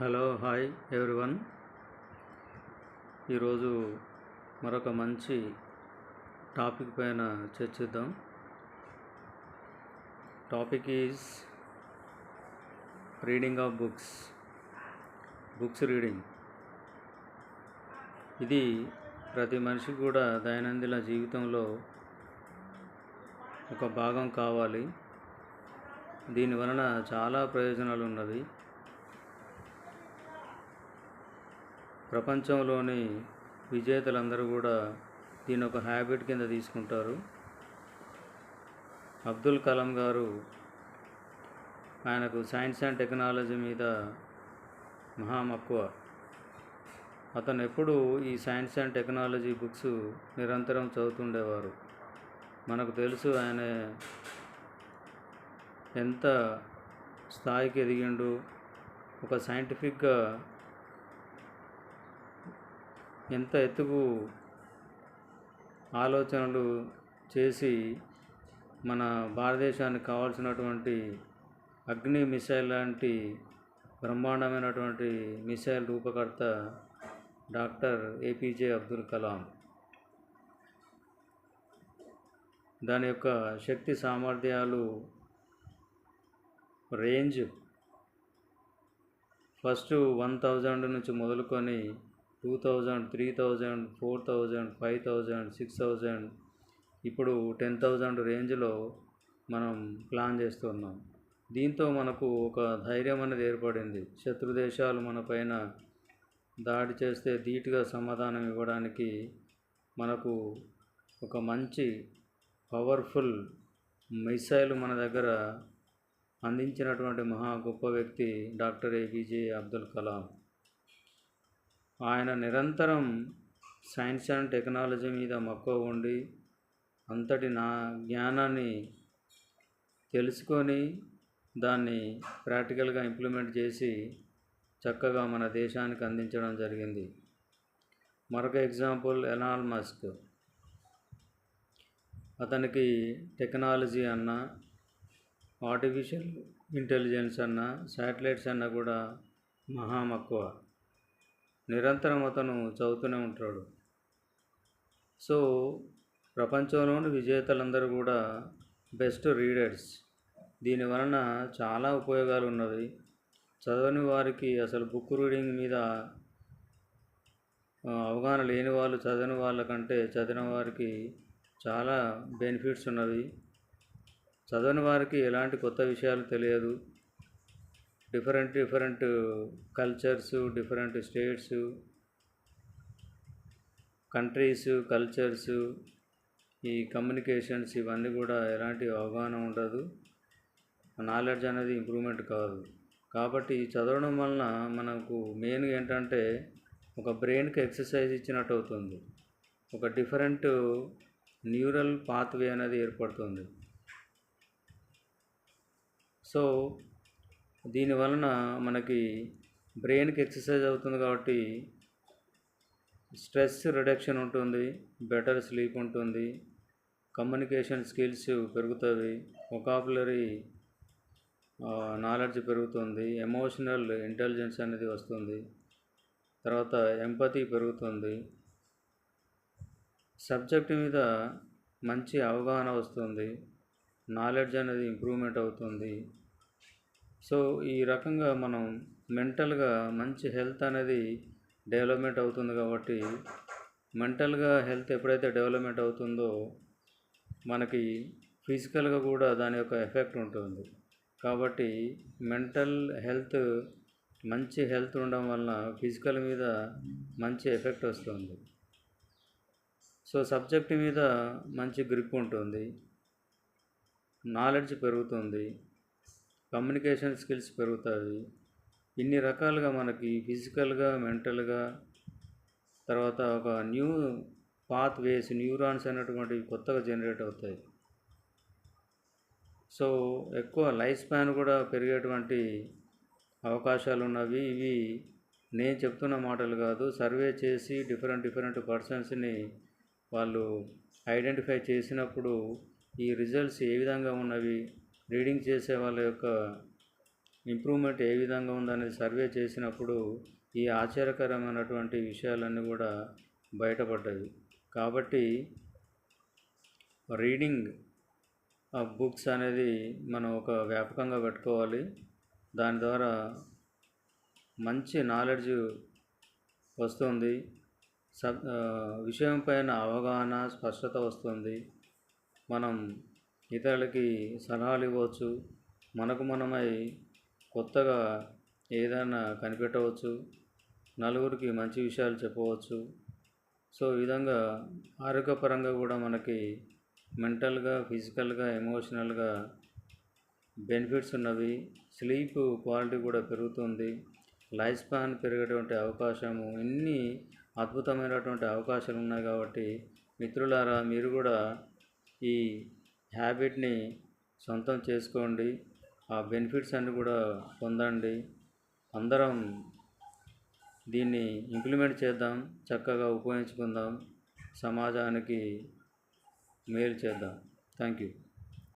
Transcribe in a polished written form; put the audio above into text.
Hello hi everyone. ఈరోజు మరొక మంచి టాపిక్ పైన చర్చిద్దాం. Topic is reading of books reading. ఇది ప్రతి మనిషికి కూడా దైనందిన జీవితంలో ఒక భాగం కావాలి. దీని వలన చాలా ప్రయోజనాలు ఉన్నవి. ప్రపంచంలోని విజేతలందరూ కూడా దీని ఒక హ్యాబిట్ కింద తీసుకుంటారు. అబ్దుల్ కలాం గారు ఆయనకు సైన్స్ అండ్ టెక్నాలజీ మీద మహా మక్కువ. అతను ఎప్పుడూ ఈ సైన్స్ అండ్ టెక్నాలజీ బుక్స్ నిరంతరం చదువుతుండేవారు. మనకు తెలుసు ఆయన ఎంత స్థాయికి ఎదిగిండు. ఒక సైంటిఫిక్గా ఎంత ఎత్తుకు ఆలోచనలు చేసి మన భారతదేశానికి కావాల్సినటువంటి అగ్ని మిసైల్ లాంటి బ్రహ్మాండమైనటువంటి మిసైల్ రూపకర్త డాక్టర్ ఏపీజే అబ్దుల్ కలాం. దాని యొక్క శక్తి సామర్థ్యాలు, రేంజ్ ఫస్ట్ 1000 నుంచి మొదలుకొని 2000, 3000, 4000, 5000, 6000, ఇప్పుడు 10,000 రేంజ్లో మనం ప్లాన్ చేస్తున్నాం. దీంతో మనకు ఒక ధైర్యం అనేది ఏర్పడింది. శత్రు దేశాలు మన పైన దాడి చేస్తే ధీటుగా సమాధానం ఇవ్వడానికి మనకు ఒక మంచి పవర్ఫుల్ మిసైల్ మన దగ్గర అందించినటువంటి మహా గొప్ప వ్యక్తి డాక్టర్ ఏపీజే అబ్దుల్ కలాం. ఆయన నిరంతరం సైన్స్ అండ్ టెక్నాలజీ మీద మక్కువ ఉండి అంతటి జ్ఞానాన్ని తెలుసుకొని దాన్ని ప్రాక్టికల్గా ఇంప్లిమెంట్ చేసి చక్కగా మన దేశానికి అందించడం జరిగింది. మరొక ఎగ్జాంపుల్ ఎలాన్ మస్క్. అతనికి టెక్నాలజీ అన్నా, ఆర్టిఫిషియల్ ఇంటెలిజెన్స్ అన్నా, శాటిలైట్స్ అన్నా కూడా మహా మక్కువ. నిరంతరం అతను చదువుతూనే ఉంటాడు. సో ప్రపంచంలోని విజేతలందరూ కూడా బెస్ట్ రీడర్స్. దీని వలన చాలా ఉపయోగాలు ఉన్నవి. చదవని వారికి, అసలు బుక్ రీడింగ్ మీద అవగాహన లేని వాళ్ళు చదవని వాళ్ళకంటే చదివిన వారికి చాలా బెనిఫిట్స్ ఉన్నవి. చదవని వారికి ఎలాంటి కొత్త విషయాలు తెలియదు. Different cultures, different states, countries, cultures, ఈ కమ్యూనికేషన్స్, ఇవన్నీ కూడా ఎలాంటి అవగాహన ఉండదు. నాలెడ్జ్ అనేది ఇంప్రూవ్మెంట్ కాదు. కాబట్టి చదవడం వలన మనకు మెయిన్గా ఏంటంటే ఒక బ్రెయిన్కి ఎక్సర్సైజ్ ఇచ్చినట్టు అవుతుంది. ఒక డిఫరెంట్ న్యూరల్ పాత్వే అనేది ఏర్పడుతుంది. సో దీని వలన మనకి బ్రెయిన్కి ఎక్సర్సైజ్ అవుతుంది కాబట్టి స్ట్రెస్ రిడక్షన్ ఉంటుంది, బెటర్ స్లీప్ ఉంటుంది, కమ్యూనికేషన్ స్కిల్స్ పెరుగుతాయి, వొకాబులరీ నాలెడ్జ్ పెరుగుతుంది, ఎమోషనల్ ఇంటెలిజెన్స్ అనేది వస్తుంది, తర్వాత ఎంపతి పెరుగుతుంది, సబ్జెక్ట్ మీద మంచి అవగాహన వస్తుంది, నాలెడ్జ్ అనేది ఇంప్రూవ్మెంట్ అవుతుంది. సో ఈ రకంగా మనం మెంటల్గా మంచి హెల్త్ అనేది డెవలప్మెంట్ అవుతుంది. కాబట్టి మెంటల్గా హెల్త్ ఎప్పుడైతే డెవలప్మెంట్ అవుతుందో మనకి ఫిజికల్గా కూడా దాని యొక్క ఎఫెక్ట్ ఉంటుంది. కాబట్టి మెంటల్ హెల్త్, మంచి హెల్త్ ఉండడం వలన ఫిజికల్ మీద మంచి ఎఫెక్ట్ వస్తుంది. సో సబ్జెక్ట్ మీద మంచి గ్రిప్ ఉంటుంది, నాలెడ్జ్ పెరుగుతుంది, కమ్యూనికేషన్ స్కిల్స్ పెరుగుతాయి. ఇన్ని రకాలుగా మనకి ఫిజికల్గా, మెంటల్గా, తర్వాత ఒక న్యూ పాత్వేస్, న్యూరాన్స్ అనేటువంటివి కొత్తగా జనరేట్ అవుతాయి. సో ఎక్కువ లైఫ్ స్పాన్ కూడా పెరిగేటువంటి అవకాశాలు ఉన్నవి. ఇవి నేను చెప్తున్న మాటలు కాదు. సర్వే చేసి డిఫరెంట్ పర్సన్స్ని వాళ్ళు ఐడెంటిఫై చేసినప్పుడు ఈ రిజల్ట్స్ ఏ విధంగా ఉన్నవి, రీడింగ్ చేసే వాళ్ళ యొక్క ఇంప్రూవ్మెంట్ ఏ విధంగా ఉందనేది సర్వే చేసినప్పుడు ఈ ఆశ్చర్యకరమైనటువంటి విషయాలన్నీ కూడా బయటపడ్డాయి. కాబట్టి రీడింగ్ బుక్స్ అనేది మనం ఒక వ్యాపకంగా పెట్టుకోవాలి. దాని ద్వారా మంచి నాలెడ్జ్ వస్తుంది. విషయం పైన అవగాహన, స్పష్టత వస్తుంది. మనం ఇతరులకి సలహాలు ఇవ్వచ్చు. మనకు మనమై కొత్తగా ఏదైనా కనిపెట్టవచ్చు. నలుగురికి మంచి విషయాలు చెప్పవచ్చు. సో ఈ విధంగా ఆరోగ్యపరంగా కూడా మనకి మెంటల్గా, ఫిజికల్గా, ఎమోషనల్గా బెనిఫిట్స్ ఉన్నవి. స్లీప్ క్వాలిటీ కూడా పెరుగుతుంది. లైఫ్ స్పాన్ పెరిగేటువంటి అవకాశము, ఇన్ని అద్భుతమైనటువంటి అవకాశాలు ఉన్నాయి. కాబట్టి మిత్రులారా, మీరు కూడా ఈ హ్యాబిట్ని సొంతం చేసుకోండి. ఆ బెనిఫిట్స్ అన్నీ కూడా పొందండి. అందరం దీన్ని ఇంప్లిమెంట్ చేద్దాం, చక్కగా ఉపయోగించుకుందాం, సమాజానికి మేలు చేద్దాం. Thank you.